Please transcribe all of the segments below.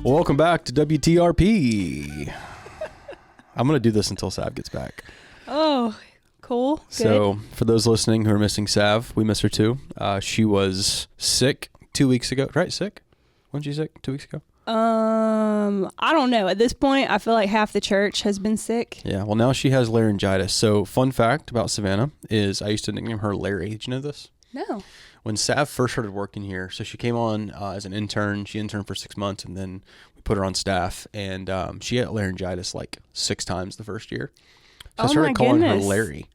Well, welcome back to WTRP. I'm going to do this until Sav gets back. Oh, cool. Good. So for those listening who are missing Sav, we miss her too. She was sick 2 weeks ago. Right? Sick? Wasn't she sick 2 weeks ago? I don't know. At this point, I feel like half the church has been sick. Yeah. Well, now she has laryngitis. So fun fact about Savannah is I used to nickname her Larry. Did you know this? No. When Sav first started working here, so she came on as an intern. She interned for 6 months, and then we put her on staff. And she had laryngitis like 6 times the first year. So I started calling her Larry.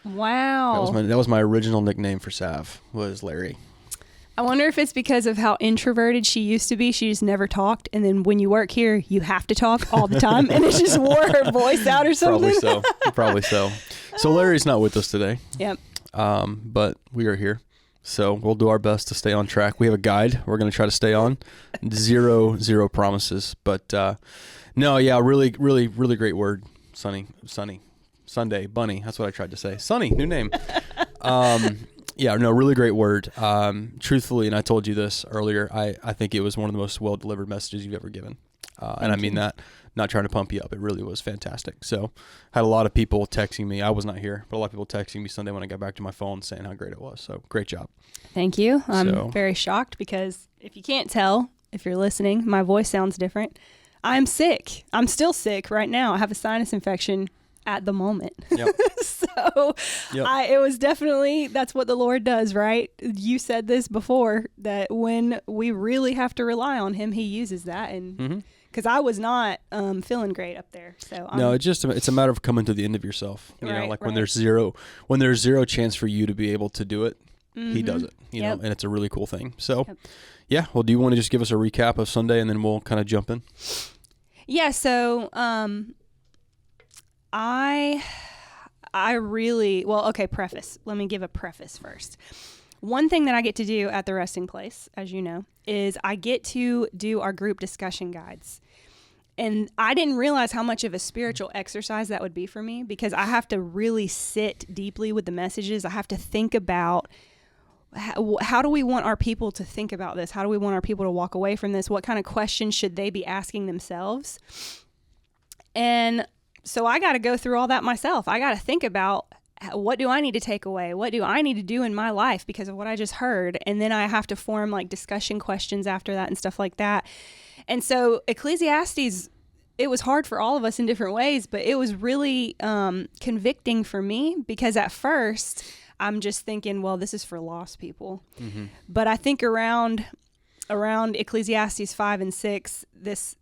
Wow. That was my original nickname for Sav, was Larry. I wonder if it's because of how introverted she used to be. She just never talked. And then when you work here, you have to talk all the time. And it just wore her voice out or something. Probably so. So Larry's not with us today. Yep. But we are here. So we'll do our best to stay on track. We have a guide we're going to try to stay on. Zero promises. But no, yeah, really great word. Sunday, bunny. That's what I tried to say. Sunny, new name. Yeah, no, really great word. Truthfully, and I told you this earlier, I think it was one of the most well-delivered messages you've ever given. And I mean that, not trying to pump you up. It really was fantastic. So had a lot of people texting me. I was not here, but a lot of people texting me Sunday when I got back to my phone saying how great it was. So great job. Thank you. I'm very shocked because if you can't tell, if you're listening, my voice sounds different. I'm sick. I'm still sick right now. I have a sinus infection at the moment. Yep. So yep. It was definitely, that's what the Lord does, right? You said this before, that when we really have to rely on him, he uses that. And because I was not feeling great up there. So no, it's a matter of coming to the end of yourself. You know, like when there's zero chance for you to be able to do it, he does it, you know, and it's a really cool thing. So yeah. Well, do you want to just give us a recap of Sunday and then we'll kind of jump in? Yeah. So, preface. Let me give a preface first. One thing that I get to do at the resting place, as you know, is I get to do our group discussion guides. And I didn't realize how much of a spiritual exercise that would be for me, because I have to really sit deeply with the messages. I have to think about how do we want our people to think about this? How do we want our people to walk away from this? What kind of questions should they be asking themselves? And so I got to go through all that myself. I got to think about, what do I need to take away? What do I need to do in my life because of what I just heard? And then I have to form like discussion questions after that and stuff like that. And so Ecclesiastes, it was hard for all of us in different ways, but it was really convicting for me, because at first I'm just thinking, well, this is for lost people. Mm-hmm. But I think around Ecclesiastes 5 and 6, this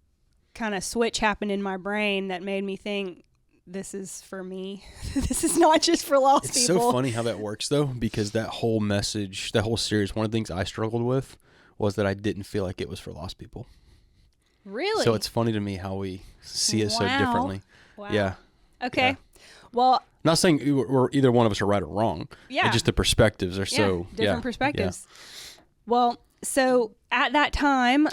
kind of switch happened in my brain that made me think, this is for me. This is not just for lost people. It's so funny how that works though, because that whole message, that whole series, one of the things I struggled with was that I didn't feel like it was for lost people. Really? So it's funny to me how we see it so differently. Wow. Yeah. Okay. Yeah. Well, I'm not saying we're either one of us are right or wrong. Yeah. It's just the perspectives are different perspectives. Yeah. Well, so at that time,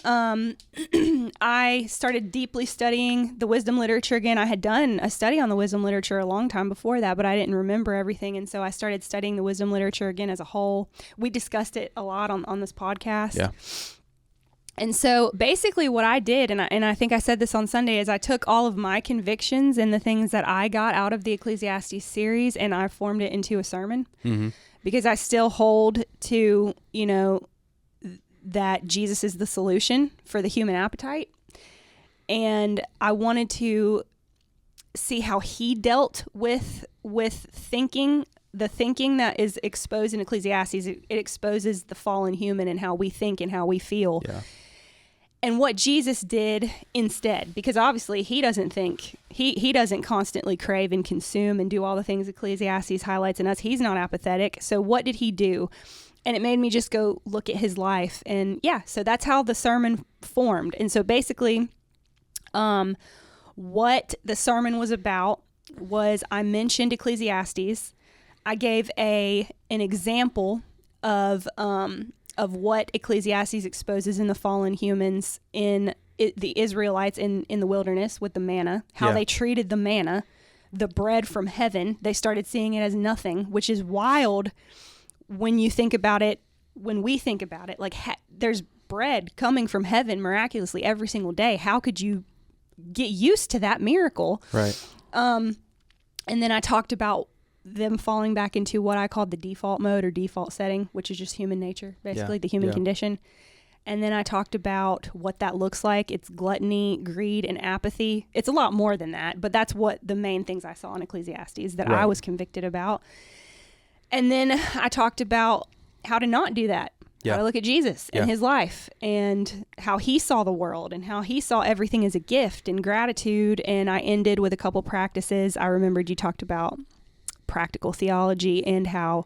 I started deeply studying the wisdom literature again. I had done a study on the wisdom literature a long time before that, but I didn't remember everything. And so I started studying the wisdom literature again as a whole. We discussed it a lot on this podcast. Yeah. And so basically what I did, and I think I said this on Sunday, is I took all of my convictions and the things that I got out of the Ecclesiastes series, and I formed it into a sermon. Mm-hmm. Because I still hold to, that Jesus is the solution for the human appetite. And I wanted to see how he dealt with thinking, the thinking that is exposed in Ecclesiastes. It exposes the fallen human and how we think and how we feel. Yeah. And what Jesus did instead, because obviously he doesn't think, he doesn't constantly crave and consume and do all the things Ecclesiastes highlights in us. He's not apathetic. So what did he do? And it made me just go look at his life. And so that's how the sermon formed. And so basically, what the sermon was about was, I mentioned Ecclesiastes. I gave an example of what Ecclesiastes exposes in the fallen humans, in the Israelites in the wilderness with the manna, how they treated the manna, the bread from heaven. They started seeing it as nothing, which is wild when you think about it, when we think about it. Like there's bread coming from heaven miraculously every single day. How could you get used to that miracle? Right. And then I talked about them falling back into what I called the default mode or default setting, which is just human nature, basically the human condition. And then I talked about what that looks like. It's gluttony, greed, and apathy. It's a lot more than that, but that's what the main things I saw in Ecclesiastes that I was convicted about. And then I talked about how to not do that. How to look at Jesus and his life and how he saw the world and how he saw everything as a gift and gratitude. And I ended with a couple practices. I remembered you talked about practical theology and how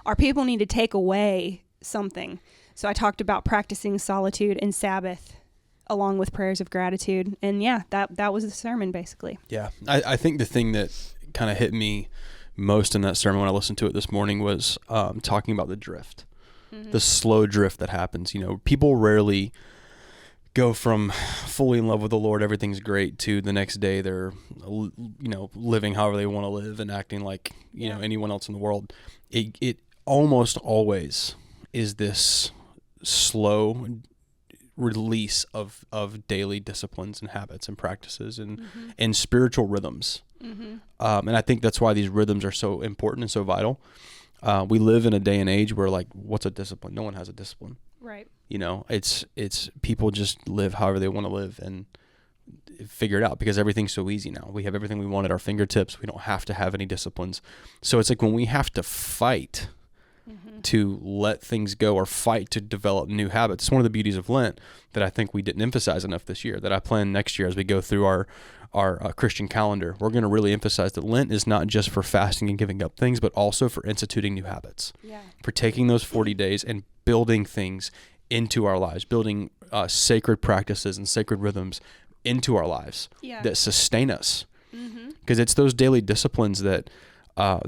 our people need to take away something. So I talked about practicing solitude and Sabbath along with prayers of gratitude. And that was the sermon basically. Yeah. I think the thing that kind of hit me most in that sermon when I listened to it this morning was talking about the drift. The slow drift that happens. You know, people rarely go from fully in love with the Lord, everything's great, to the next day they're, you know, living however they want to live and acting like, you know, anyone else in the world. It almost always is this slow release of daily disciplines and habits and practices and spiritual rhythms. And I think that's why these rhythms are so important and so vital. We live in a day and age where, like, what's a discipline? No one has a discipline. Right. You know, it's people just live however they want to live and figure it out because everything's so easy now. We have everything we want at our fingertips. We don't have to have any disciplines. So it's like when we have to fight to let things go or fight to develop new habits. It's one of the beauties of Lent that I think we didn't emphasize enough this year, that I plan next year as we go through our Christian calendar. We're going to really emphasize that Lent is not just for fasting and giving up things, but also for instituting new habits, for taking those 40 days and building things into our lives, building sacred practices and sacred rhythms into our lives that sustain us. Because it's those daily disciplines that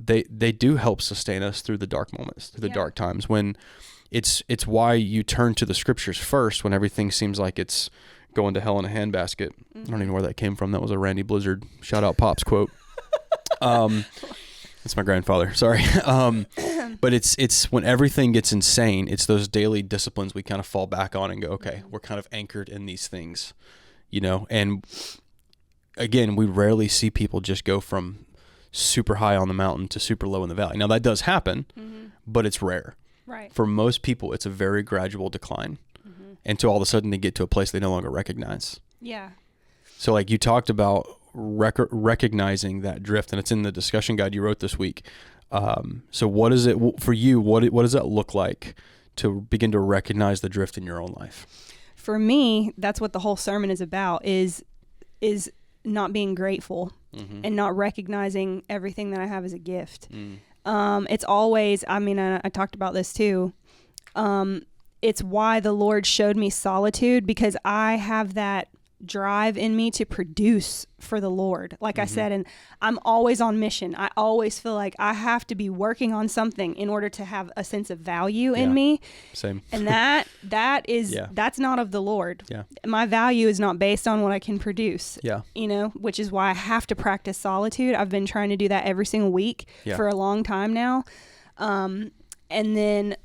they do help sustain us through the dark moments, through the dark times, when it's why you turn to the scriptures first when everything seems like it's going to hell in a handbasket. I don't even know where that came from. That was a Randy Blizzard shout out Pops quote. That's my grandfather. Sorry. But it's when everything gets insane, it's those daily disciplines we kind of fall back on and go, okay, we're kind of anchored in these things, you know? And again, we rarely see people just go from super high on the mountain to super low in the valley. Now that does happen, but it's rare. Right. For most people, it's a very gradual decline. Until all of a sudden they get to a place they no longer recognize. Yeah. So like you talked about recognizing that drift, and it's in the discussion guide you wrote this week. So what is it for you? What does that look like to begin to recognize the drift in your own life? For me, that's what the whole sermon is about, is not being grateful and not recognizing everything that I have as a gift. It's always, I mean, I talked about this too. It's why the Lord showed me solitude, because I have that drive in me to produce for the Lord. Like I said, and I'm always on mission. I always feel like I have to be working on something in order to have a sense of value in me. Same. And that's not of the Lord. Yeah. My value is not based on what I can produce. Yeah. You know, which is why I have to practice solitude. I've been trying to do that every single week for a long time now. And then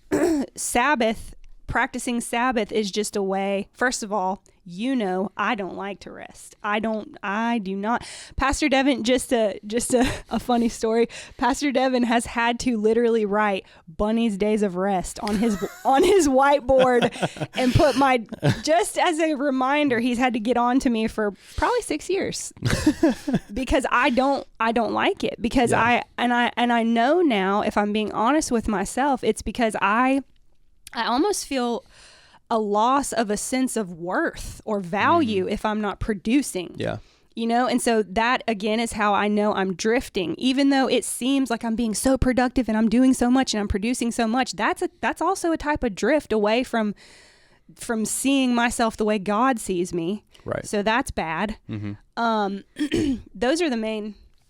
Sabbath, practicing Sabbath is just a way, first of all, you know, I don't like to rest. I do not. Pastor Devin, just a funny story. Pastor Devin has had to literally write Bunny's Days of Rest on his whiteboard and put just as a reminder, he's had to get on to me for probably 6 years because I don't like it, because I know now, if I'm being honest with myself, it's because I almost feel a loss of a sense of worth or value if I'm not producing. Yeah. You know, and so that again is how I know I'm drifting. Even though it seems like I'm being so productive and I'm doing so much and I'm producing so much, that's also a type of drift away from seeing myself the way God sees me. Right. So that's bad. Those are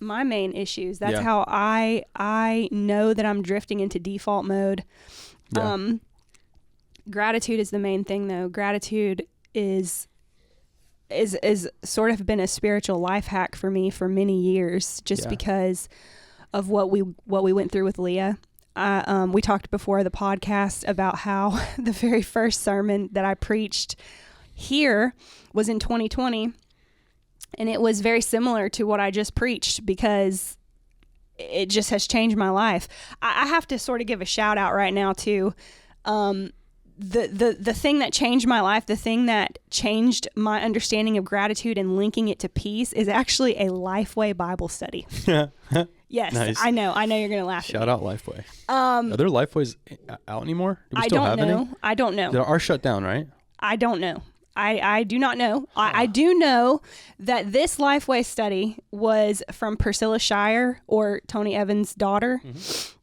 my main issues. That's how I know that I'm drifting into default mode. Yeah. Gratitude is the main thing, though. Gratitude is sort of been a spiritual life hack for me for many years, just because of what we went through with Leah. we talked before the podcast about how the very first sermon that I preached here was in 2020. And it was very similar to what I just preached because it just has changed my life. I have to sort of give a shout out right now to the thing that changed my life, the thing that changed my understanding of gratitude and linking it to peace is actually a Lifeway Bible study. Yes, nice. I know you're going to laugh. Shout out Lifeway. Are there Lifeways out anymore? Do we still have any? I don't know. They are shut down, right? I don't know. I do not know. I do know that this Lifeway study was from Priscilla Shirer, or Tony Evans' daughter. Mm-hmm.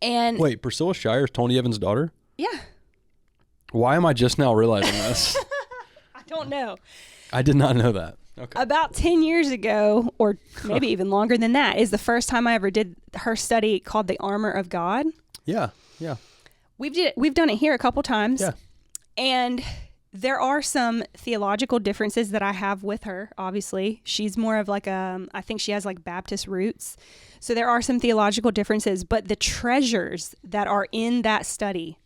And wait, Priscilla Shirer is Tony Evans' daughter? Yeah. Why am I just now realizing this? I don't know. I did not know that. Okay. About 10 years ago, or maybe even longer than that, is the first time I ever did her study called The Armor of God. Yeah. We've done it here a couple times. Yeah. And there are some theological differences that I have with her, obviously. She's more of like I think she has like Baptist roots. So there are some theological differences, but the treasures that are in that study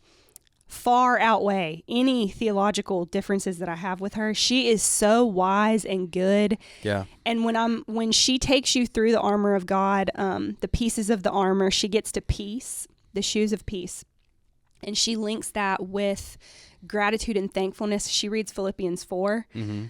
far outweigh any theological differences that I have with her. She is so wise and good. Yeah. And when she takes you through the armor of God, the pieces of the armor, she gets to peace, the shoes of peace. And she links that with gratitude and thankfulness. She reads Philippians 4. Mm-hmm.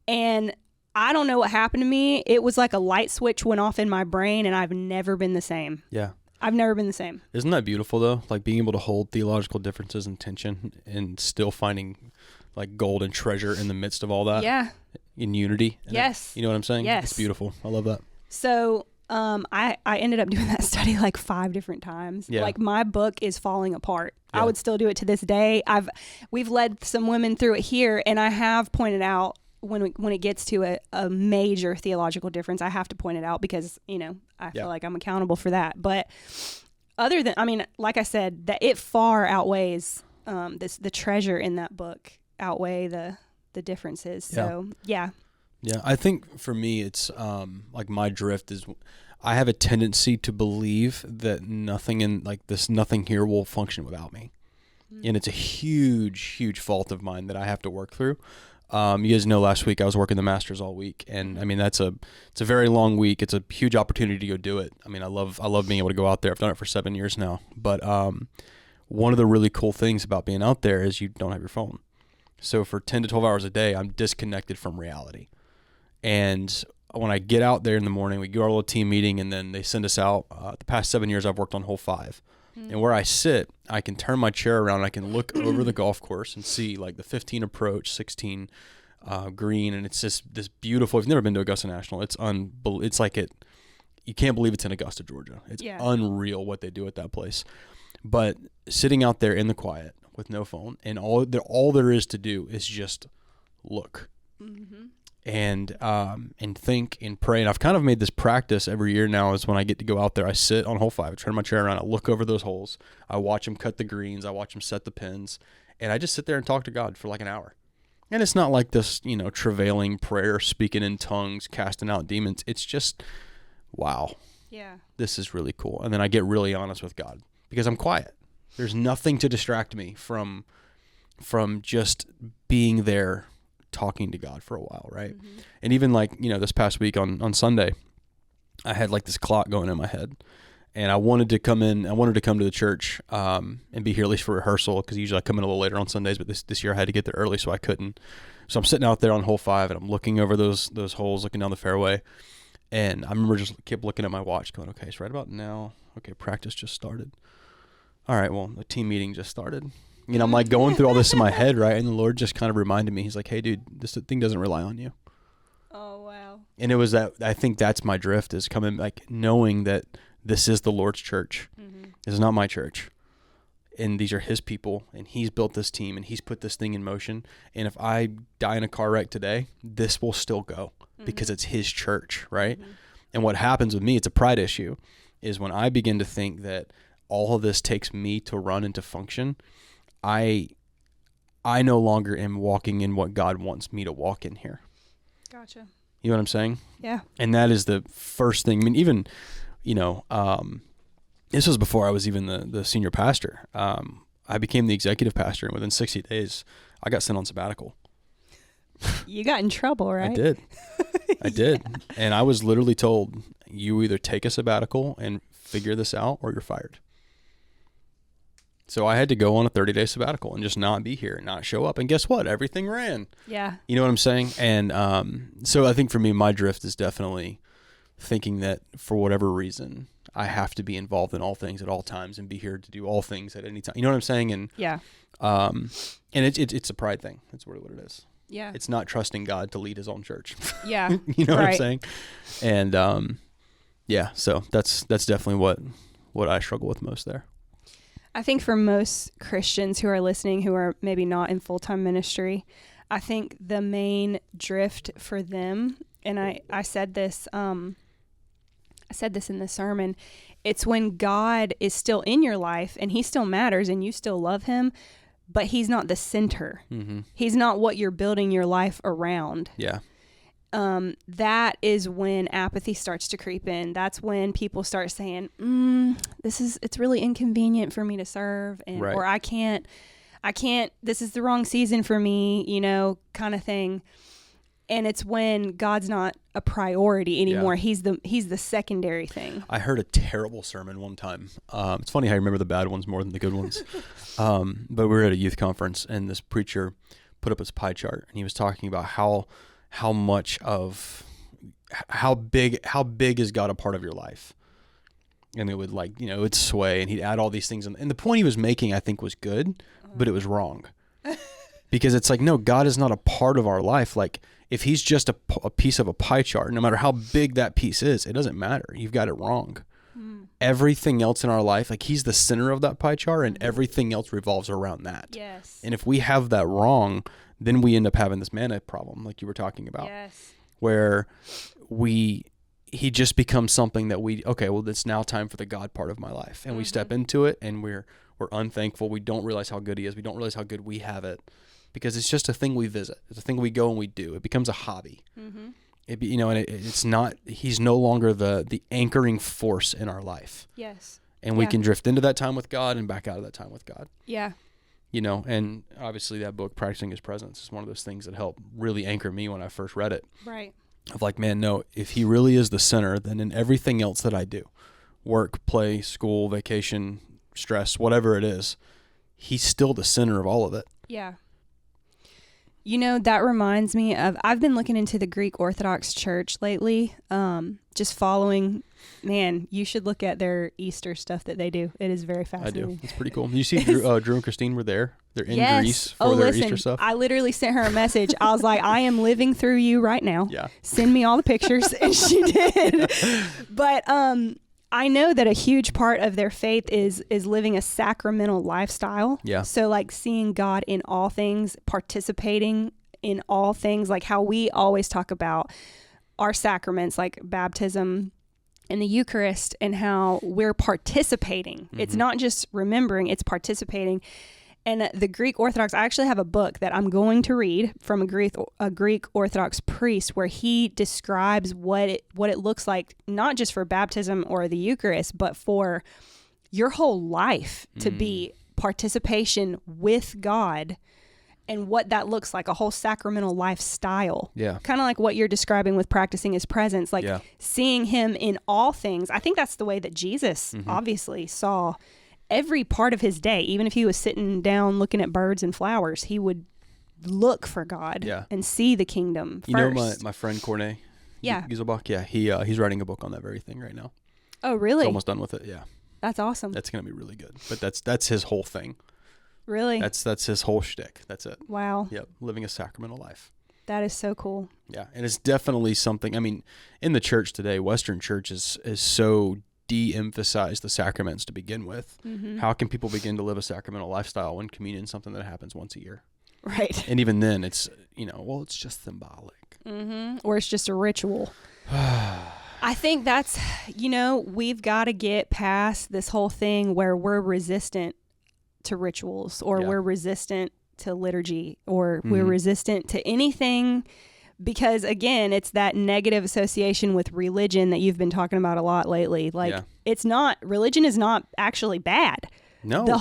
And I don't know what happened to me. It was like a light switch went off in my brain, and I've never been the same. Yeah. I've never been the same. Isn't that beautiful, though? Like being able to hold theological differences in tension and still finding like gold and treasure in the midst of all that. Yeah. In unity. Yes. You know what I'm saying? Yes. It's beautiful. I love that. So I ended up doing that study like 5 different times. Yeah. Like my book is falling apart. Yeah. I would still do it to this day. We've led some women through it here, and I have pointed out when it gets to a major theological difference, I have to point it out because, I feel like I'm accountable for that. But other than, like I said, that it far outweighs the treasure in that book outweigh the differences. So, yeah. Yeah, I think for me, it's like my drift is I have a tendency to believe that nothing here will function without me. Mm-hmm. And it's a huge, huge fault of mine that I have to work through. You guys know last week I was working the Masters all week, and it's a very long week. It's a huge opportunity to go do it. I love being able to go out there. I've done it for 7 years now. But one of the really cool things about being out there is you don't have your phone. So for 10 to 12 hours a day, I'm disconnected from reality. And when I get out there in the morning, we do our little team meeting, and then they send us out. The past 7 years, I've worked on hole 5. And where I sit, I can turn my chair around and I can look over the golf course and see like the 15 approach, 16 green, and it's just this beautiful. If you've never been to Augusta National, it's like you can't believe it's in Augusta, Georgia. It's unreal what they do at that place. But sitting out there in the quiet with no phone, and all there is to do is just look. Mm-hmm. And think and pray. And I've kind of made this practice every year now is when I get to go out there, I sit on hole 5, I turn my chair around, I look over those holes, I watch them cut the greens, I watch them set the pins, and I just sit there and talk to God for like an hour. And it's not like this, travailing prayer, speaking in tongues, casting out demons. It's just, wow. Yeah. This is really cool. And then I get really honest with God because I'm quiet. There's nothing to distract me from just being there talking to God for a while, right? Mm-hmm. And even like, this past week on Sunday, I had like this clock going in my head, and I wanted to come to the church and be here at least for rehearsal, because usually I come in a little later on Sundays, but this year I had to get there early, so I couldn't. So I'm sitting out there on hole 5, and I'm looking over those holes, looking down the fairway, and I remember just kept looking at my watch going, okay, it's right about now. Okay, practice just started. All right, well, the team meeting just started. I'm like going through all this in my head, right? And the Lord just kind of reminded me. He's like, hey, dude, this thing doesn't rely on you. Oh, wow. And it was that, I think that's my drift, is coming, like knowing that this is the Lord's church. Mm-hmm. This is not my church. And these are his people, and he's built this team, and he's put this thing in motion. And if I die in a car wreck today, this will still go because it's his church, right? Mm-hmm. And what happens with me, it's a pride issue, is when I begin to think that all of this takes me to run and to function, I no longer am walking in what God wants me to walk in here. Gotcha. You know what I'm saying? Yeah. And that is the first thing. Even, This was before I was even the senior pastor. I became the executive pastor, and within 60 days, I got sent on sabbatical. You got in trouble, right? I did. I did. And I was literally told, you either take a sabbatical and figure this out or you're fired. So I had to go on a 30-day sabbatical and just not be here, not show up. And guess what? Everything ran. Yeah. You know what I'm saying? And so I think for me, my drift is definitely thinking that for whatever reason, I have to be involved in all things at all times and be here to do all things at any time. You know what I'm saying? And yeah. And it's a pride thing. That's really what it is. Yeah. It's not trusting God to lead his own church. Yeah. You know what I'm saying? And yeah, so that's definitely what I struggle with most there. I think for most Christians who are listening who are maybe not in full-time ministry, I think the main drift for them, and I said this in the sermon, it's when God is still in your life and he still matters and you still love him, but he's not the center. Mm-hmm. He's not what you're building your life around. Yeah. That is when apathy starts to creep in. That's when people start saying, it's really inconvenient for me to serve, and right. or I can't, this is the wrong season for me, kind of thing. And it's when God's not a priority anymore. Yeah. He's the secondary thing. I heard a terrible sermon one time. It's funny how you remember the bad ones more than the good ones. But we were at a youth conference, and this preacher put up his pie chart, and he was talking about how big is God a part of your life, and it would it would sway, and he'd add all these things, and the point he was making I think was good, but it was wrong. Because it's like, no, God is not a part of our life. Like, if he's just a piece of a pie chart, no matter how big that piece is, it doesn't matter. You've got it wrong. Everything else in our life, like, he's the center of that pie chart, and everything else revolves around that. Yes. And if we have that wrong, then we end up having this manna problem, like you were talking about. Yes. Where he just becomes something that it's now time for the God part of my life. And we step into it, and we're unthankful. We don't realize how good he is. We don't realize how good we have it, because it's just a thing we visit. It's a thing we go and we do. It becomes a hobby. Mm-hmm. It's not, he's no longer the anchoring force in our life. Yes. And we can drift into that time with God and back out of that time with God. Yeah. And obviously that book, Practicing His Presence, is one of those things that helped really anchor me when I first read it. Right. Of like, man, no, if he really is the center, then in everything else that I do, work, play, school, vacation, stress, whatever it is, he's still the center of all of it. Yeah. That reminds me of, I've been looking into the Greek Orthodox Church lately, just following, man, you should look at their Easter stuff that they do. It is very fascinating. I do. It's pretty cool. You see Drew and Christine were there. They're in Greece for their Easter stuff. I literally sent her a message. I was like, I am living through you right now. Yeah. Send me all the pictures. And she did. But I know that a huge part of their faith is living a sacramental lifestyle. Yeah. So like seeing God in all things, participating in all things, like how we always talk about our sacraments, like baptism and the Eucharist, and how we're participating. Mm-hmm. It's not just remembering, it's participating. And the Greek Orthodox, I actually have a book that I'm going to read from a Greek Orthodox priest, where he describes what it looks like, not just for baptism or the Eucharist, but for your whole life to be participation with God, and what that looks like, a whole sacramental lifestyle. Yeah. Kind of like what you're describing with practicing his presence, like seeing him in all things. I think that's the way that Jesus obviously saw every part of his day. Even if he was sitting down looking at birds and flowers, he would look for God and see the kingdom first. My friend Cornet Giselbach, he's writing a book on that very thing right now. Oh, really? He's almost done with it, yeah. That's awesome. That's going to be really good. But that's his whole thing. Really? That's his whole shtick. That's it. Wow. Yep, living a sacramental life. That is so cool. Yeah, and it's definitely something, I mean, in the church today, Western church is so de-emphasize the sacraments to begin with. Mm-hmm. How can people begin to live a sacramental lifestyle when communion is something that happens once a year? Right. And even then, it's, it's just symbolic. Mm-hmm. Or it's just a ritual. I think that's, we've got to get past this whole thing where we're resistant to rituals, or we're resistant to liturgy, or we're resistant to anything because again, it's that negative association with religion that you've been talking about a lot lately. Like religion is not actually bad. No. The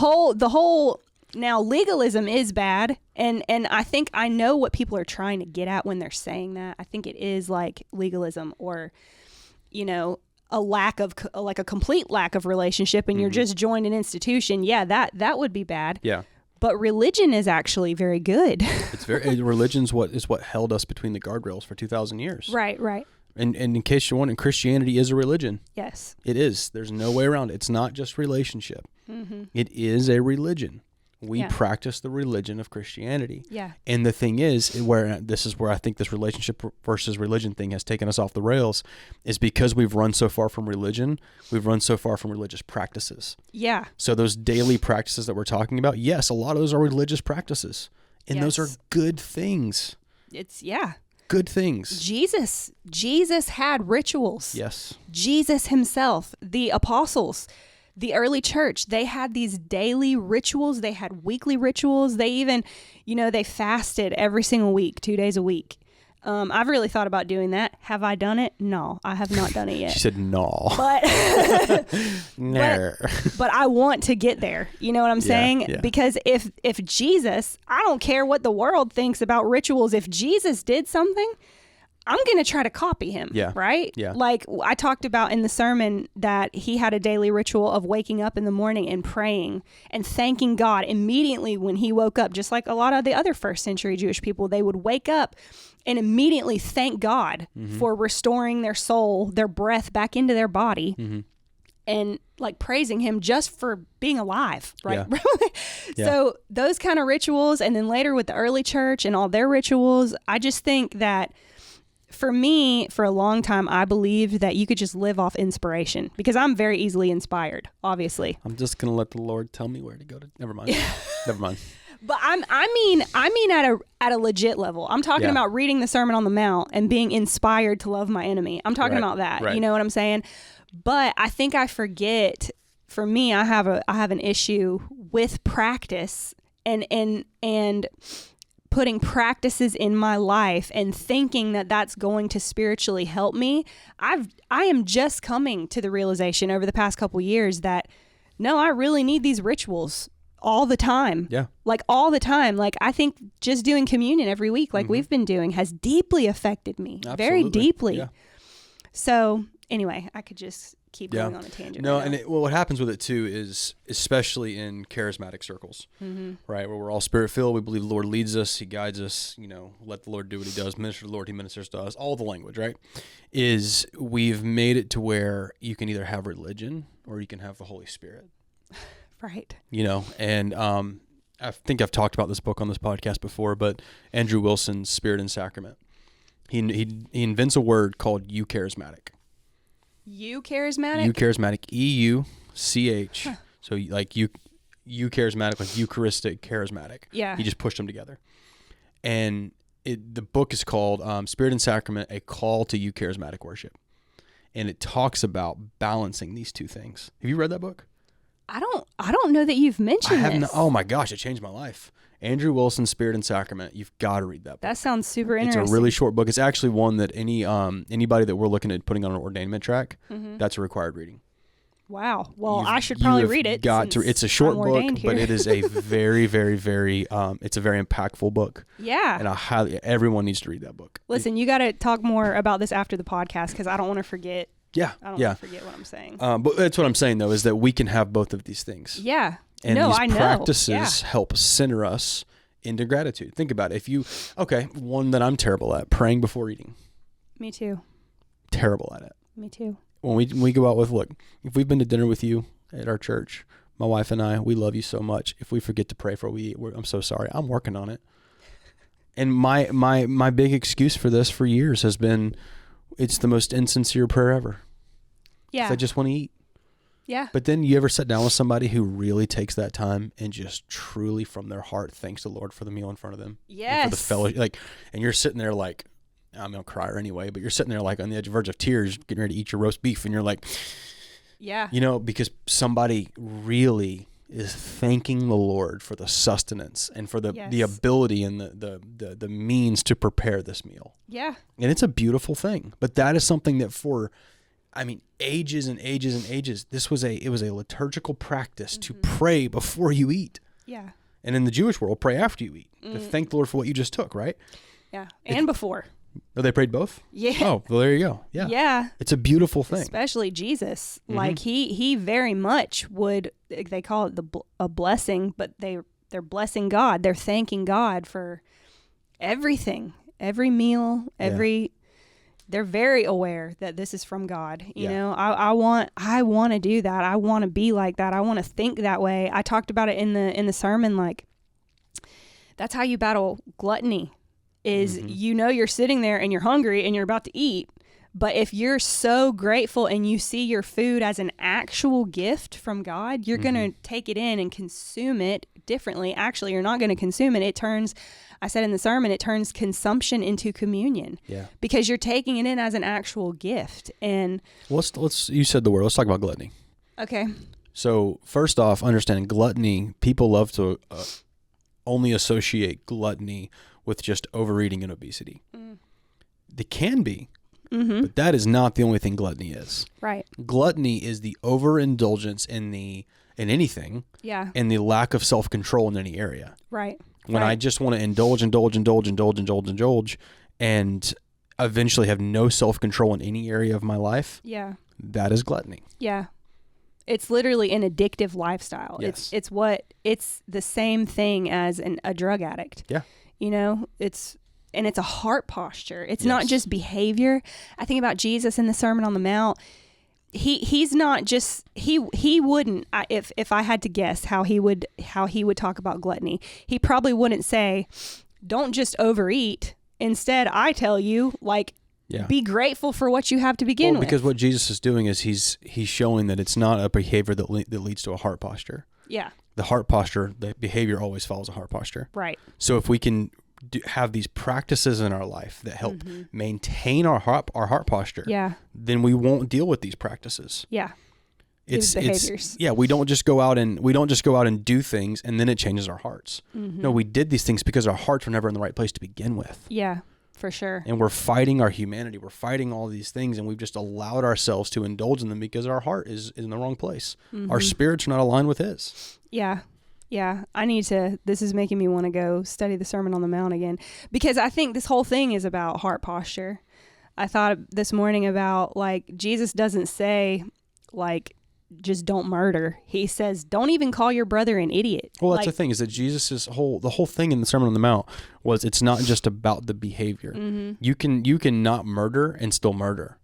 whole now legalism is bad. And I think I know what people are trying to get at when they're saying that. I think it is like legalism or, a complete lack of relationship and you're just joined an institution. Yeah, that would be bad. Yeah. But religion is actually very good. Religion's what held us between the guardrails for 2,000 years. Right. And in case you're wondering, Christianity is a religion. Yes. It is. There's no way around it. It's not just relationship. Mm-hmm. It is a religion. We practice the religion of Christianity. Yeah. And the thing is, this is where I think this relationship versus religion thing has taken us off the rails, is because we've run so far from religion, we've run so far from religious practices. Yeah. So those daily practices that we're talking about, yes, a lot of those are religious practices. And those are good things. Good things. Jesus had rituals. Yes. Jesus himself, the apostles, the early church, they had these daily rituals. They had weekly rituals. They even, they fasted every single week, 2 days a week. I've really thought about doing that. Have I done it? No, I have not done it yet. She said no. But, no. but I want to get there. You know what I'm saying? Yeah. Because if Jesus, I don't care what the world thinks about rituals. If Jesus did something, I'm going to try to copy him, right? Yeah. Like I talked about in the sermon that he had a daily ritual of waking up in the morning and praying and thanking God immediately when he woke up, just like a lot of the other first century Jewish people. They would wake up and immediately thank God for restoring their soul, their breath back into their body. And like praising him just for being alive, right? Yeah. So those kind of rituals, and then later with the early church and all their rituals, I just think that for me, for a long time, I believed that you could just live off inspiration because I'm very easily inspired, obviously. I'm just going to let the Lord tell me where to go to. Never mind. Never mind. But I mean at a legit level. I'm talking about reading the Sermon on the Mount and being inspired to love my enemy. I'm talking about that. Right. You know what I'm saying? But I think I forget. For me, I have an issue with practice and putting practices in my life and thinking that that's going to spiritually help me. I am just coming to the realization over the past couple years that no, I really need these rituals all the time. Yeah. Like all the time. Like I think just doing communion every week like we've been doing has deeply affected me. Absolutely. Very deeply. Yeah. So anyway, I could just keep going on a tangent. No, and what happens with it too is, especially in charismatic circles, right, where we're all spirit-filled, we believe the Lord leads us, he guides us, let the Lord do what he does, minister to the Lord, he ministers to us, all the language, right, is we've made it to where you can either have religion or you can have the Holy Spirit. Right. And I think I've talked about this book on this podcast before, but Andrew Wilson's Spirit and Sacrament. He invents a word called eucharismatic. Eucharismatic? Eucharismatic, E-U-C-H. So like eucharismatic, like Eucharistic, charismatic. Yeah. He just pushed them together. And the book is called Spirit and Sacrament, A Call to Eucharismatic Worship. And it talks about balancing these two things. Have you read that book? I don't know that you've mentioned this. Oh my gosh, it changed my life. Andrew Wilson's Spirit and Sacrament. You've got to read that book. That sounds super interesting. It's a really short book. It's actually one that anybody that we're looking at putting on an ordainment track, that's a required reading. Wow. Well, I should probably read it. It's a short book, but it is a very, very, very, it's a very impactful book. Yeah. And everyone needs to read that book. Listen, you got to talk more about this after the podcast because I don't want to forget. Yeah. I don't want to forget what I'm saying. But that's what I'm saying, though, is that we can have both of these things. Yeah. And these practices help center us into gratitude. Think about it. One that I'm terrible at, praying before eating. Me too. Terrible at it. Me too. When we go out if we've been to dinner with you at our church, my wife and I, we love you so much. If we forget to pray before we eat, I'm so sorry. I'm working on it. And my big excuse for this for years has been, it's the most insincere prayer ever. Yeah. I just want to eat. Yeah. But then you ever sit down with somebody who really takes that time and just truly from their heart thanks the Lord for the meal in front of them? Yes. And for the fellowship, and you're sitting there like, I'm going to cry anyway, but you're sitting there like on the verge of tears, getting ready to eat your roast beef. And you're like, yeah, because somebody really is thanking the Lord for the sustenance and for the Yes. ability and the means to prepare this meal. Yeah. And it's a beautiful thing. But that is something that ages and ages and ages, it was a liturgical practice to pray before you eat. Yeah. And in the Jewish world, pray after you eat to thank the Lord for what you just took, right? Yeah. And before. Oh, they prayed both? Yeah. Oh, well, there you go. Yeah. Yeah. It's a beautiful thing. Especially Jesus. Like he very much would, they call it a blessing, but they're blessing God. They're thanking God for everything, every meal, they're very aware that this is from God. You know, I want to do that. I want to be like that. I want to think that way. I talked about it in the sermon. Like, that's how you battle gluttony is, you're sitting there and you're hungry and you're about to eat. But if you're so grateful and you see your food as an actual gift from God, you're going to take it in and consume it differently. Actually, you're not going to consume it. It turns, I said in the sermon, it turns consumption into communion. Yeah. Because you're taking it in as an actual gift. And let's you said the word. Let's talk about gluttony. Okay. So first off, understanding gluttony, people love to only associate gluttony with just overeating and obesity. They can be. But that is not the only thing gluttony is. Right. Gluttony is the overindulgence in anything. Yeah. And the lack of self-control in any area. Right. When I just want to indulge, and eventually have no self-control in any area of my life. Yeah. That is gluttony. Yeah. It's literally an addictive lifestyle. Yes. It's the same thing as a drug addict. Yeah. You know, it's a heart posture. It's not just behavior. I think about Jesus in the Sermon on the Mount. He's not just, he wouldn't, if I had to guess how he would talk about gluttony, he probably wouldn't say, don't just overeat. Instead, I tell you, be grateful for what you have to begin with. Because what Jesus is doing is he's showing that it's not a behavior that leads to a heart posture. Yeah. The heart posture, the behavior always follows a heart posture. Right. So if we can have these practices in our life that help maintain our heart posture, then we won't deal with these practices. Yeah. It's behaviors. We don't just go out and do things and then it changes our hearts. No, we did these things because our hearts were never in the right place to begin with. Yeah, for sure. And we're fighting our humanity. We're fighting all these things and we've just allowed ourselves to indulge in them because our heart is in the wrong place. Our spirits are not aligned with His. Yeah. Yeah, this is making me want to go study the Sermon on the Mount again, because I think this whole thing is about heart posture. I thought this morning about, Jesus doesn't say, just don't murder. He says, don't even call your brother an idiot. Well, that's the thing, is that the whole thing in the Sermon on the Mount was, it's not just about the behavior. You can not murder and still murder.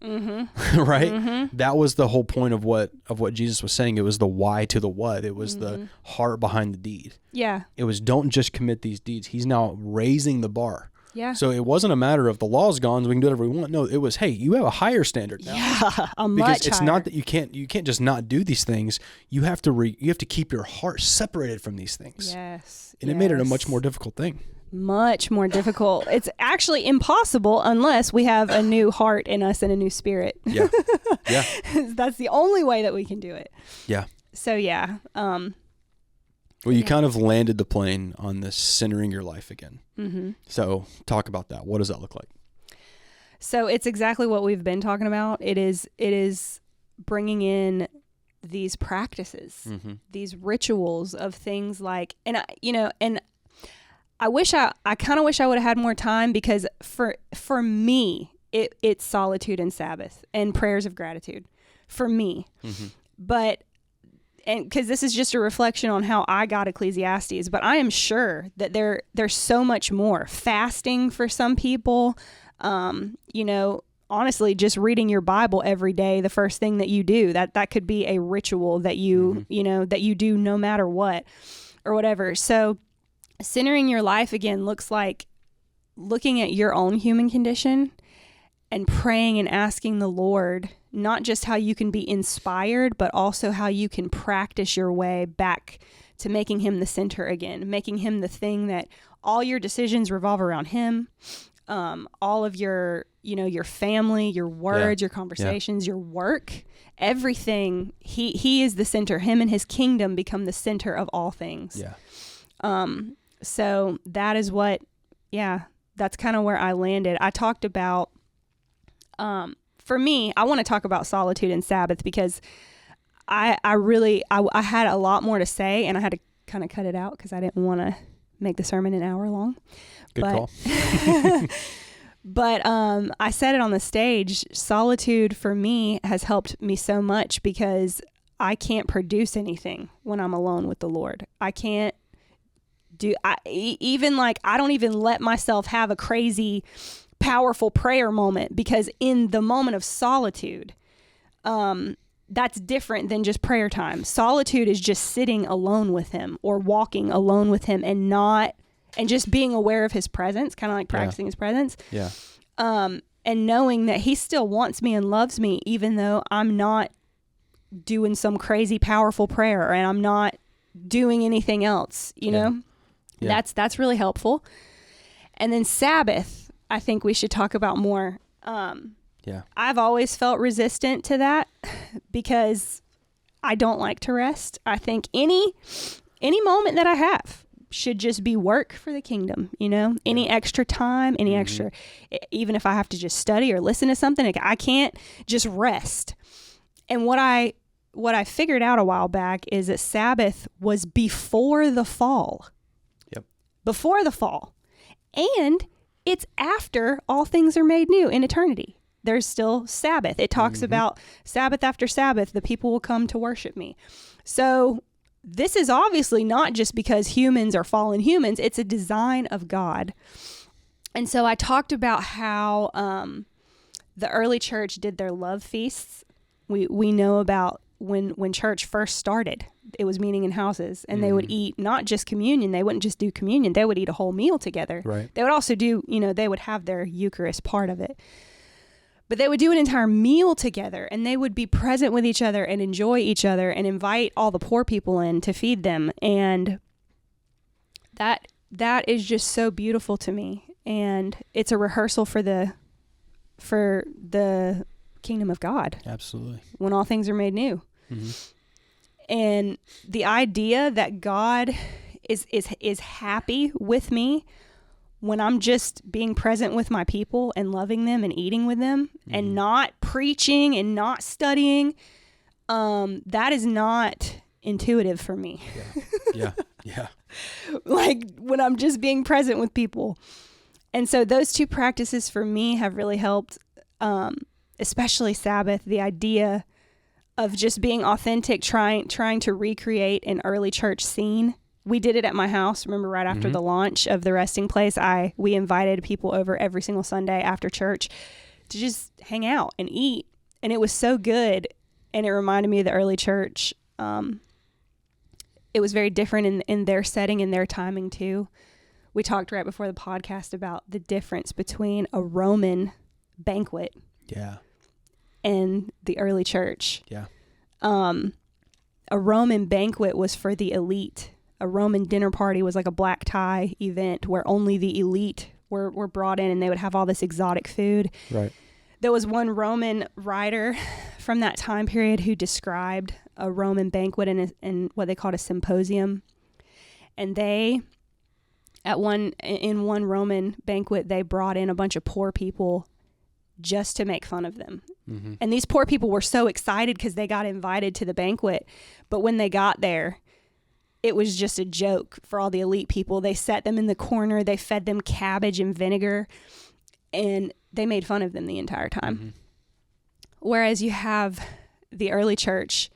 Right? That was the whole point of what Jesus was saying. It was the why to the what. It was the heart behind the deed. Yeah. It was, don't just commit these deeds. He's now raising the bar. Yeah. So it wasn't a matter of the law's gone, so we can do whatever we want. No, it was, hey, you have a higher standard now. Yeah, because it's not that you can't just not do these things. You have to keep your heart separated from these things. Yes. And it made it a much more difficult thing. Much more difficult. It's actually impossible unless we have a new heart in us and a new spirit. Yeah. Yeah. That's the only way that we can do it. Yeah. So yeah. Well, you kind of landed the plane on this centering your life again. So talk about that. What does that look like? So it's exactly what we've been talking about. It is bringing in these practices, these rituals of things like, and I kind of wish I would have had more time, because for me, it's solitude and Sabbath and prayers of gratitude for me. But and because this is just a reflection on how I got Ecclesiastes, but I am sure that there's so much more. Fasting for some people, honestly, just reading your Bible every day, the first thing that you do, that could be a ritual that you, that you do no matter what or whatever. So centering your life again looks like looking at your own human condition and praying and asking the Lord, not just how you can be inspired, but also how you can practice your way back to making Him the center again, making Him the thing that all your decisions revolve around Him. all of your, your family, your words, your conversations, your work, everything. He is the center. Him and his kingdom become the center of all things. Yeah. So that is what, that's kind of where I landed. I talked about, for me, I want to talk about solitude and Sabbath because I had a lot more to say, and I had to kind of cut it out because I didn't want to make the sermon an hour long. Good call. But I said it on the stage. Solitude for me has helped me so much because I can't produce anything when I'm alone with the Lord. I can't I don't even let myself have a crazy, powerful prayer moment, because in the moment of solitude, that's different than just prayer time. Solitude is just sitting alone with him or walking alone with him and just being aware of his presence, kind of like practicing his presence. Yeah. And knowing that he still wants me and loves me, even though I'm not doing some crazy powerful prayer and I'm not doing anything else, you know? Yeah. That's really helpful. And then Sabbath, I think we should talk about more. I've always felt resistant to that because I don't like to rest. I think any moment that I have should just be work for the kingdom, any extra time, any extra, even if I have to just study or listen to something, like I can't just rest. And what I figured out a while back is that Sabbath was before the fall. Yep. Before the fall. And it's after all things are made new in eternity. There's still Sabbath. It talks about Sabbath after Sabbath, the people will come to worship me. So this is obviously not just because humans are fallen humans. It's a design of God. And so I talked about how the early church did their love feasts. We know about when church first started, it was meeting in houses, and they would eat not just communion. They wouldn't just do communion. They would eat a whole meal together. Right. They would also do, they would have their Eucharist part of it. But they would do an entire meal together, and they would be present with each other and enjoy each other and invite all the poor people in to feed them. And that is just so beautiful to me. And it's a rehearsal for the kingdom of God. Absolutely. When all things are made new. Mm-hmm. And the idea that God is happy with me when I'm just being present with my people and loving them and eating with them and not preaching and not studying, that is not intuitive for me. Yeah. Like when I'm just being present with people. And so those two practices for me have really helped, especially Sabbath, the idea of just being authentic, trying to recreate an early church scene. We did it at my house. Remember, right after the launch of the resting place, we invited people over every single Sunday after church to just hang out and eat. And it was so good. And it reminded me of the early church. It was very different in their setting and their timing too. We talked right before the podcast about the difference between a Roman banquet and the early church. Yeah. A Roman banquet was for the elite. A Roman dinner party was like a black tie event where only the elite were brought in, and they would have all this exotic food. Right. There was one Roman writer from that time period who described a Roman banquet in what they called a symposium. And in one Roman banquet, they brought in a bunch of poor people just to make fun of them. Mm-hmm. And these poor people were so excited because they got invited to the banquet. But when they got there, it was just a joke for all the elite people. They set them in the corner. They fed them cabbage and vinegar, and they made fun of them the entire time. Mm-hmm. Whereas you have the early church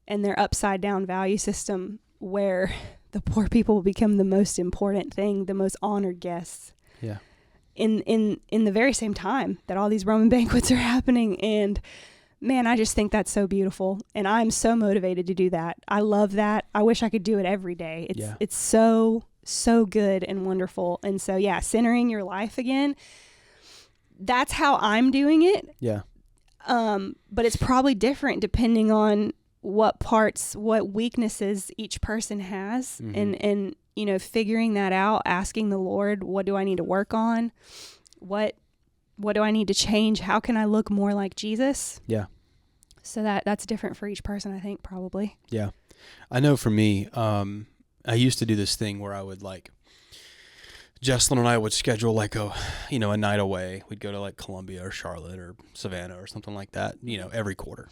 and their upside down value system where the poor people become the most important thing, the most honored guests. Yeah. In the very same time that all these Roman banquets are happening. And man, I just think that's so beautiful. And I'm so motivated to do that. I love that. I wish I could do it every day. It's so, so good and wonderful. And so, centering your life again, that's how I'm doing it. Yeah. But it's probably different depending on what weaknesses each person has, and figuring that out, asking the Lord, what do I need to work on? what do I need to change? How can I look more like Jesus? Yeah. So that's different for each person, I think, probably. Yeah. I know for me, I used to do this thing where I would like, Jesslyn and I would schedule like a night away. We'd go to like Columbia or Charlotte or Savannah or something like that, every quarter.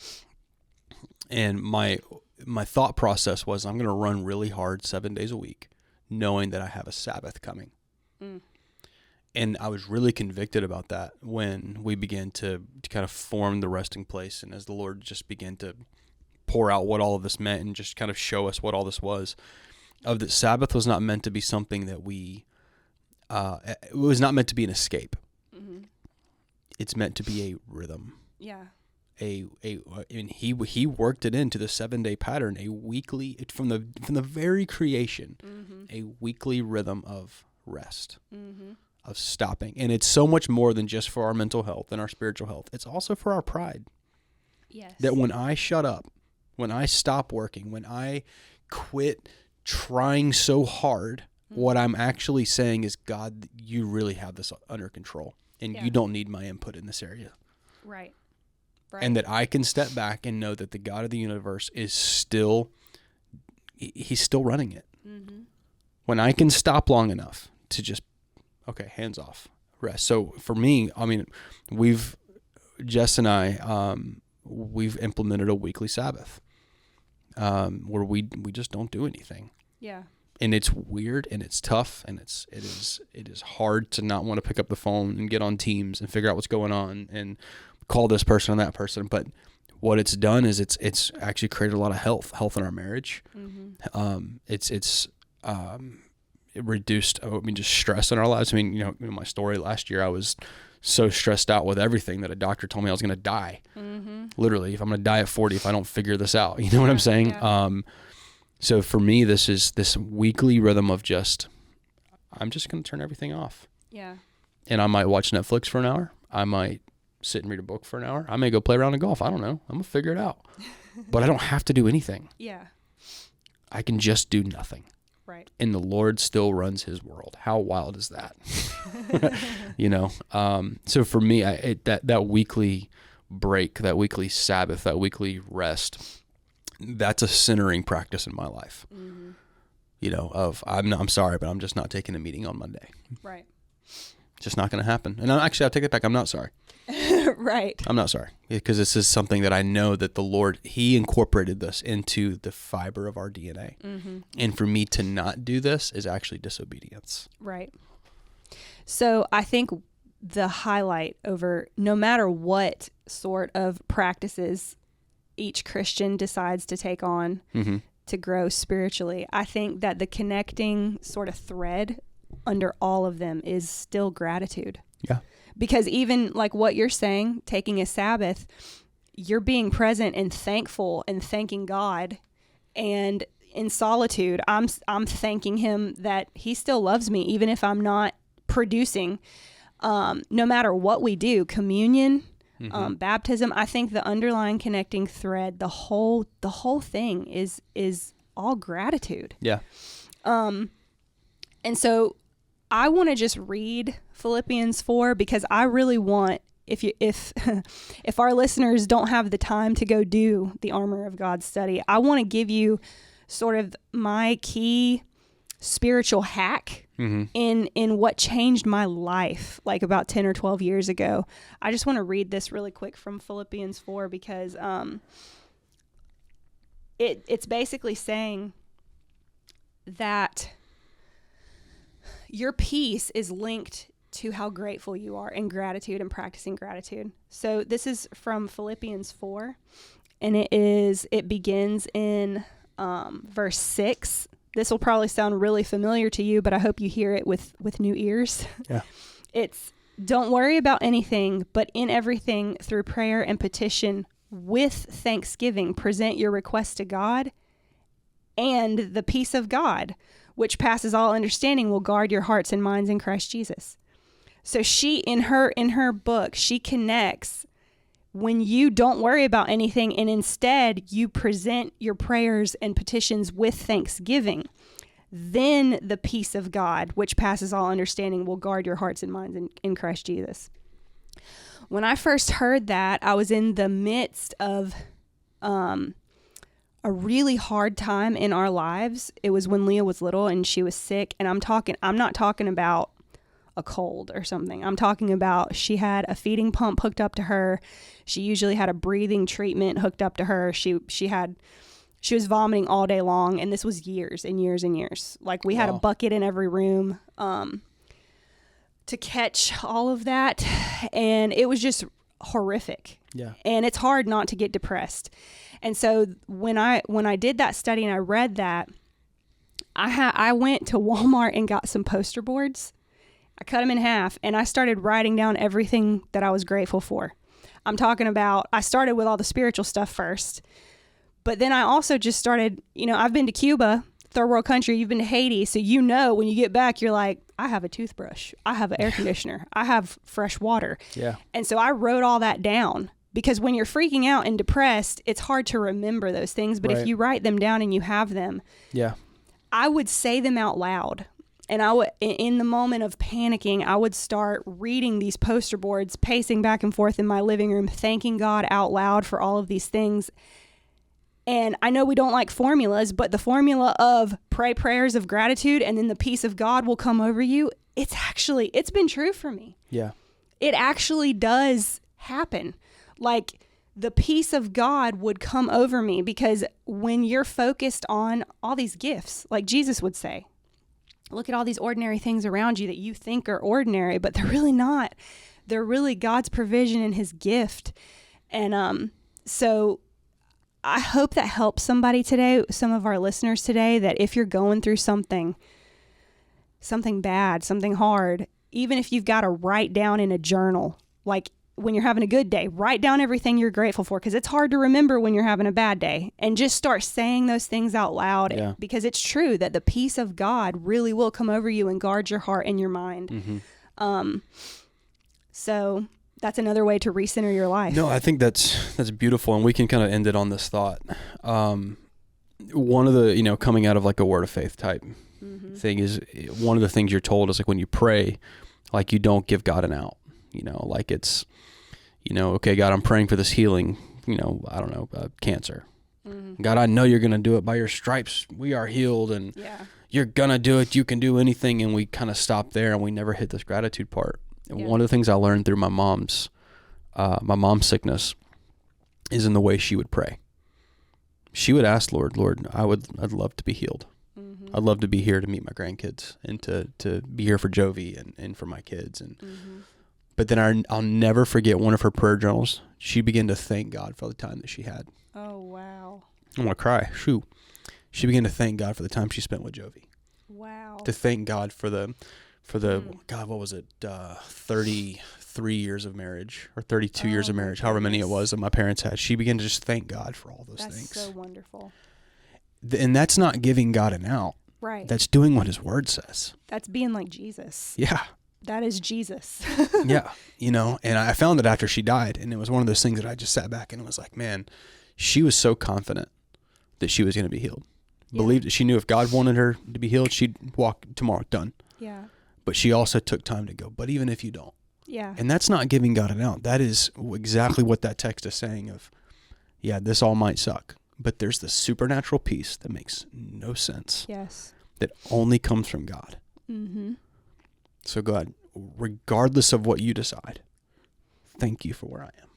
And my thought process was, I'm going to run really hard 7 days a week, knowing that I have a Sabbath coming. Mm. And I was really convicted about that when we began to kind of form the resting place. And as the Lord just began to pour out what all of this meant and just kind of show us what all this was, of that Sabbath was not meant to be something that it was not meant to be an escape. Mm-hmm. It's meant to be a rhythm. Yeah. And he worked it into the 7-day pattern, a weekly, from the very creation, mm-hmm. a weekly rhythm of rest, mm-hmm. of stopping. And it's so much more than just for our mental health and our spiritual health. It's also for our pride. Yes. That when I shut up, when I stop working, when I quit trying so hard, mm-hmm. what I'm actually saying is, God, you really have this under control, and you don't need my input in this area. Right. And that I can step back and know that the God of the universe is he's still running it. Mm-hmm. When I can stop long enough to just, okay, hands off, rest. So for me, I mean, Jess and I, we've implemented a weekly Sabbath, where we just don't do anything. Yeah. And it's weird and it's tough and it is hard to not want to pick up the phone and get on Teams and figure out what's going on and call this person and that person. But what it's done is it's actually created a lot of health in our marriage. Mm-hmm. It reduced, just stress in our lives. I mean, my story last year, I was so stressed out with everything that a doctor told me I was going to die. Mm-hmm. Literally, if I'm going to die at 40, if I don't figure this out, you know what I'm saying? Yeah. So for me, this is this weekly rhythm of I'm just going to turn everything off. Yeah. And I might watch Netflix for an hour. I might sit and read a book for an hour. I may go play around in golf. I don't know. I'm going to figure it out. But I don't have to do anything. Yeah. I can just do nothing. Right. And the Lord still runs his world. How wild is that? So for me, that weekly break, that weekly Sabbath, that weekly rest, that's a centering practice in my life. Mm-hmm. I'm sorry, but I'm just not taking a meeting on Monday. Right. Just not going to happen. And I'll take it back. I'm not sorry. Right. I'm not sorry, because this is something that I know that the Lord, he incorporated this into the fiber of our DNA. Mm-hmm. And for me to not do this is actually disobedience. Right. So I think the highlight over no matter what sort of practices each Christian decides to take on mm-hmm. to grow spiritually, I think that the connecting sort of thread under all of them is still gratitude. Yeah. Because even like what you're saying, taking a Sabbath, you're being present and thankful and thanking God. And in solitude, I'm thanking him that he still loves me, even if I'm not producing. No matter what we do, communion, mm-hmm. Baptism, I think the underlying connecting thread, the whole thing is all gratitude. Yeah. And so I want to just read Philippians 4 because I really want, if our listeners don't have the time to go do the Armor of God study, I want to give you sort of my key spiritual hack mm-hmm. in what changed my life like about 10 or 12 years ago. I just want to read this really quick from Philippians 4 because it's basically saying that your peace is linked to how grateful you are and gratitude and practicing gratitude. So this is from Philippians 4, and it begins in verse 6. This will probably sound really familiar to you, but I hope you hear it with new ears. Yeah. It's, don't worry about anything, but in everything through prayer and petition with thanksgiving, present your requests to God, and the peace of God, which passes all understanding, will guard your hearts and minds in Christ Jesus. So she, in her book, she connects when you don't worry about anything and instead you present your prayers and petitions with thanksgiving. then the peace of God, which passes all understanding, will guard your hearts and minds in Christ Jesus. When I first heard that, I was in the midst of a really hard time in our lives. It was when Leah was little and she was sick. And I'm not talking about a cold or something. I'm talking about she had a feeding pump hooked up to her. She usually had a breathing treatment hooked up to her. She was vomiting all day long. And this was years and years and years. Like we had a bucket in every room to catch all of that. And it was just horrific. Yeah. And it's hard not to get depressed. And so when I did that study and I read that, I went to Walmart and got some poster boards. I cut them in half and I started writing down everything that I was grateful for. I'm talking about, I started with all the spiritual stuff first, but then I also just started, I've been to Cuba, third world country, you've been to Haiti. So, when you get back, you're like, I have a toothbrush, I have an air conditioner, I have fresh water. Yeah. And so I wrote all that down. Because when you're freaking out and depressed, it's hard to remember those things. But if you write them down and you have them, I would say them out loud. And I would, in the moment of panicking, I would start reading these poster boards, pacing back and forth in my living room, thanking God out loud for all of these things. And I know we don't like formulas, but the formula of pray prayers of gratitude and then the peace of God will come over you. It's been true for me. Yeah. It actually does happen. Like the peace of God would come over me because when you're focused on all these gifts, like Jesus would say, look at all these ordinary things around you that you think are ordinary, but they're really not. They're really God's provision and his gift. And so I hope that helps somebody today, some of our listeners today, that if you're going through something bad, something hard, even if you've got to write down in a journal, like when you're having a good day, write down everything you're grateful for because it's hard to remember when you're having a bad day, and just start saying those things out loud because it's true that the peace of God really will come over you and guard your heart and your mind. Mm-hmm. So that's another way to recenter your life. No, I think that's beautiful, and we can kind of end it on this thought. One of the, coming out of like a word of faith type thing is one of the things you're told is like when you pray, like you don't give God an out, like it's, okay, God, I'm praying for this healing, I don't know, cancer. Mm-hmm. God, I know you're going to do it. By your stripes, we are healed, and you're going to do it. You can do anything. And we kind of stop there and we never hit this gratitude part. And one of the things I learned through my mom's sickness is in the way she would pray. She would ask, Lord, I'd love to be healed. Mm-hmm. I'd love to be here to meet my grandkids and to be here for Jovi and for my kids. And But then I'll never forget one of her prayer journals. She began to thank God for the time that she had. Oh, wow. I'm going to cry. Shoot. She began to thank God for the time she spent with Jovi. Wow. To thank God for the God, what was it? 33 years of marriage or 32 years of marriage, however many it was that my parents had. She began to just thank God for all those things. That's so wonderful. And that's not giving God an out. Right. That's doing what his word says. That's being like Jesus. Yeah. That is Jesus. Yeah. And I found it after she died. And it was one of those things that I just sat back and was like, man, she was so confident that she was going to be healed. Yeah. Believed that she knew if God wanted her to be healed, she'd walk tomorrow, done. Yeah. But she also took time to go, but even if you don't. Yeah. And that's not giving God an out. That is exactly what that text is saying of, this all might suck, but there's the supernatural peace that makes no sense. Yes. That only comes from God. Mm-hmm. So God, regardless of what you decide, thank you for where I am.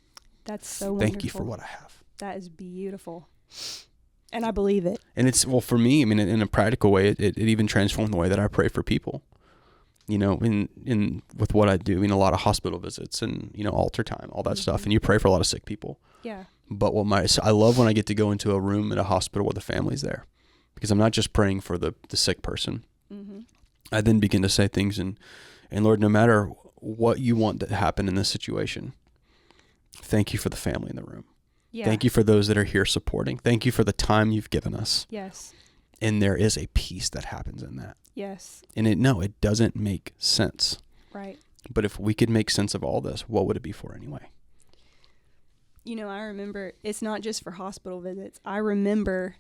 That's so wonderful. Thank you for what I have. That is beautiful. And I believe it. And it's, for me, in a practical way, it even transformed the way that I pray for people. In with what I do, a lot of hospital visits and, altar time, all that stuff. And you pray for a lot of sick people. Yeah. But I love when I get to go into a room at a hospital where the family's there, because I'm not just praying for the sick person. Mm-hmm. I then begin to say things and Lord, no matter what you want to happen in this situation, thank you for the family in the room. Yeah. Thank you for those that are here supporting. Thank you for the time you've given us. Yes. And there is a peace that happens in that. Yes. And it doesn't make sense. Right. But if we could make sense of all this, what would it be for anyway? I remember it's not just for hospital visits. I remember,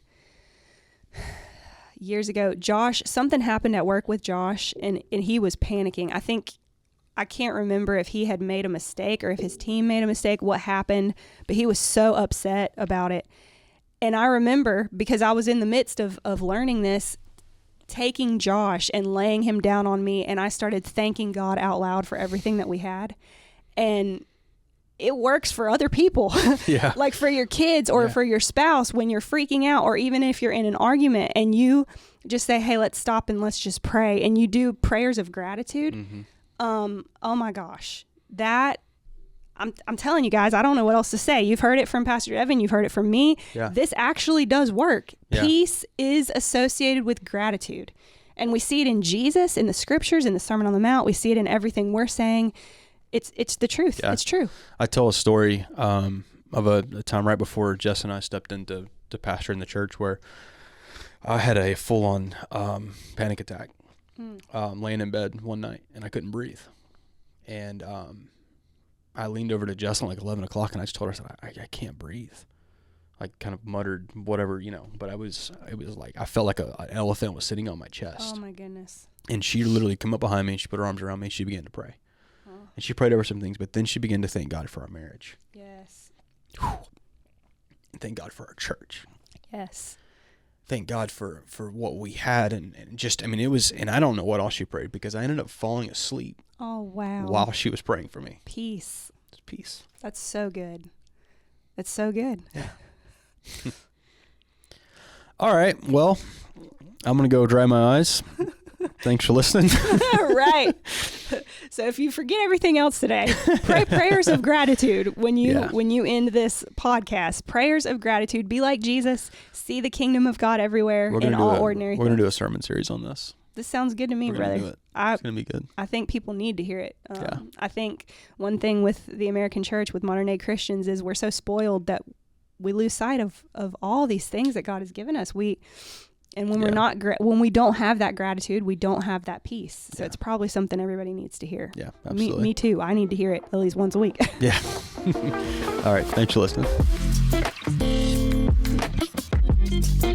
years ago. Josh, something happened at work with Josh, and he was panicking. I can't remember if he had made a mistake or if his team made a mistake, what happened, but he was so upset about it. And I remember, because I was in the midst of learning this, taking Josh and laying him down on me, and I started thanking God out loud for everything that we had. And it works for other people, Yeah. like for your kids or for your spouse when you're freaking out, or even if you're in an argument and you just say, hey, let's stop and let's just pray. And you do prayers of gratitude. Mm-hmm. Oh my gosh, that I'm telling you guys, I don't know what else to say. You've heard it from Pastor Evan. You've heard it from me. Yeah. This actually does work. Yeah. Peace is associated with gratitude. And we see it in Jesus, in the scriptures, in the Sermon on the Mount. We see it in everything we're saying. It's the truth. Yeah. It's true. I tell a story of a time right before Jess and I stepped into pastor in the church where I had a full-on panic attack, laying in bed one night, and I couldn't breathe. And I leaned over to Jess at like 11 o'clock, and I just told her, I said, I can't breathe. I kind of muttered whatever, but it was like I felt like an elephant was sitting on my chest. Oh my goodness. And she literally came up behind me, and she put her arms around me, and she began to pray. And she prayed over some things, but then she began to thank God for our marriage. Yes. And thank God for our church. Yes. Thank God for what we had. And just, it was, and I don't know what else she prayed, because I ended up falling asleep. Oh, wow. While she was praying for me. Peace. It's peace. That's so good. That's so good. Yeah. All right. Well, I'm going to go dry my eyes. Thanks for listening. Right. So if you forget everything else today, pray prayers of gratitude when you end this podcast. Prayers of gratitude. Be like Jesus. See the kingdom of God everywhere in all ordinary things. We're going to do a sermon series on this. This sounds good to me, brother. Do it. It's going to be good. I think people need to hear it. I think one thing with the American church, with modern day Christians, is we're so spoiled that we lose sight of all these things that God has given us. When we're not when we don't have that gratitude, we don't have that peace. So it's probably something everybody needs to hear. Yeah, absolutely. Me too. I need to hear it at least once a week. Yeah. All right. Thanks for listening.